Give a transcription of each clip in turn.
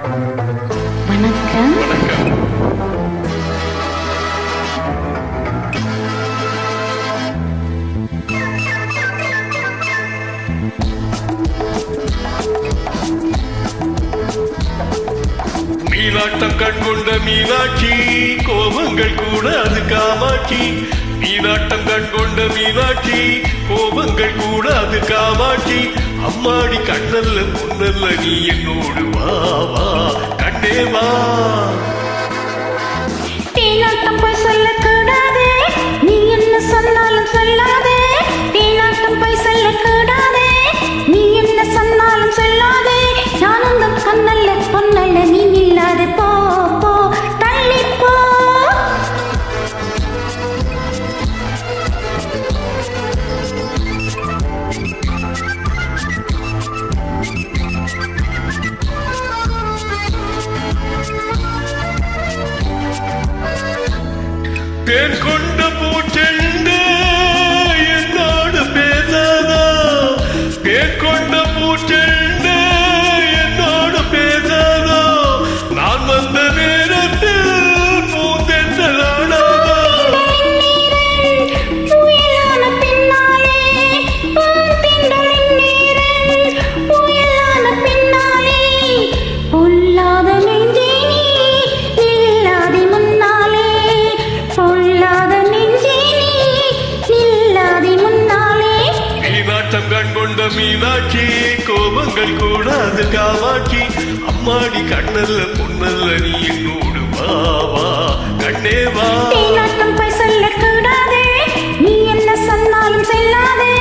வணக்கம். மீனாட்டம் கண்கொண்ட மீனாட்சி, கோபங்கள் கூடாது காமாட்சி. மீனாட்டம் கண்கொண்ட மீனாட்சி, கோபங்கள் கூடாது காமாட்சி. அம்மாடி கண்ணல்ல பொன்னல்ல நீ என்னோடு வா வா கண்ணே வா. மீனாட்டம் போய் சொல்லக்கூடாது, நீ என்ன சொன்னாலும் சொல்லாதே. மீனாட்டம் போய் சொல்லக்கூடாது, நீ என்ன சொன்னாலும் சொல்லாதே. நான் அந்த கண்ணல்ல பொன்னல்ல நீ இல்லாத போ போ தள்ளி போ. தேன் கொண்ட பூச்செண்டு என்னோடு பேசாதா, தேன் கொண்ட பூச்செண்டு என்னோடு பேசாதா. நான் வந்த நேரத்தில் பூந்தென்றலாடாதா. புயலான பின்னாலே பூந்தென்றலின் நீரன், புயலான பின்னாலே பொல்லாத நெஞ்சே நீ நில்லாதே முன்னாலே. பொல்லாத நெஞ்சே நீ நில்லாதே முன்னாலே. மீனாட்டம் கண்கொண்ட மீனாட்சி, கோபங்கள் கூடாது காமாட்சி. அம்மாடி கண்ணல்ல பொன்னல்ல நீ என்னோடு வா வா கண்ணே வா. மீனாட்டம் போய் சொல்லக்கூடாது, நீ என்ன சொன்னாலும் செல்லாதே.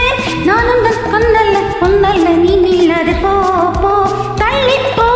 நான் உங்கள் பொன்னல்ல பொன்னல்ல நீ நில்லாது போ போ தள்ளி போ.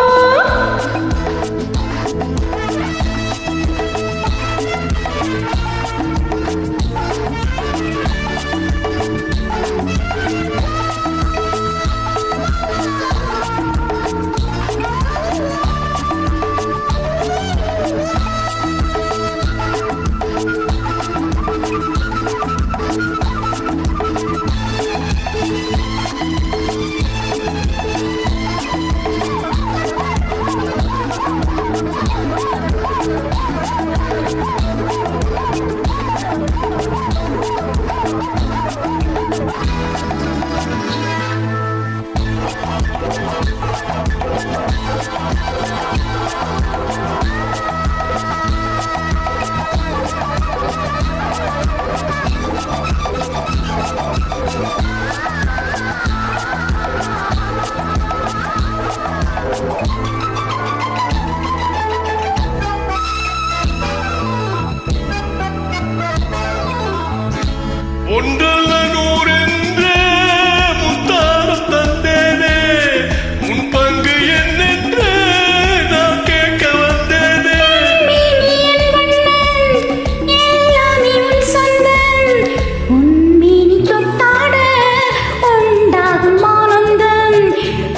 ஒன்றல்ல நூறென்று முத்தாரம் தந்தேனே, உன் பங்கு என்னென்று நான் கேட்க வந்தேனே. மீனியன் வண்ணன் எல்லாமே உன் சொந்தம், உன் மீனி தொட்டாட உண்டாகும் ஆனந்தம்.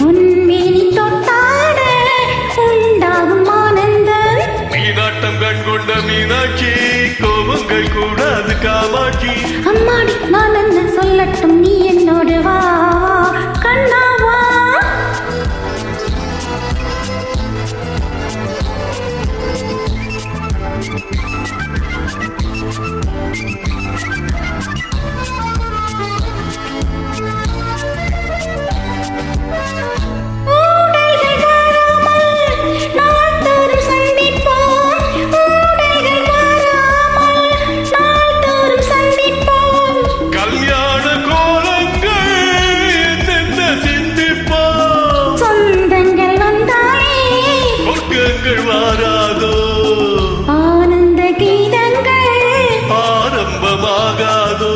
உன் மீனி தொட்டாட உண்டாகும் ஆனந்தம். மீனாட்டம் கண்கொண்ட மீனாட்சி, கோபங்கள் கூடாது காமாட்சி. அம்மாடி நான் என்ன சொல்லட்டும், நீ என்னோடு வா வா கண்ணா வா. ஊடல்கள் வாராமல் நாள்தோறும் சந்திப்போம். ஊடல்கள் வாராமல் நாள்தோறும் சந்திப்போம். கல்யாண கோலங்கள் என்னென்ன சிந்திப்போம். சொந்தங்கள் வந்தாலே சொர்க்கங்கள் வாராதோ, ஆனந்த கீதங்கள் ஆரம்பமாகாதோ.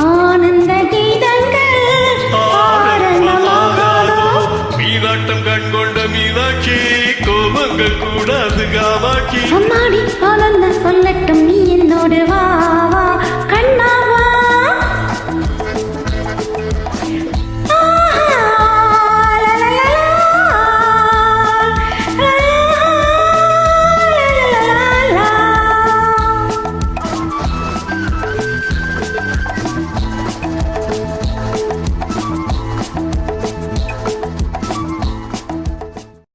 ஆனந்த கீதங்கள் ஆரம்பமாகாதோ. மீனாட்டம் கண்கொண்ட மீனாட்சி, கோபங்கள் கூடாது காமாட்சி. அம்மாடி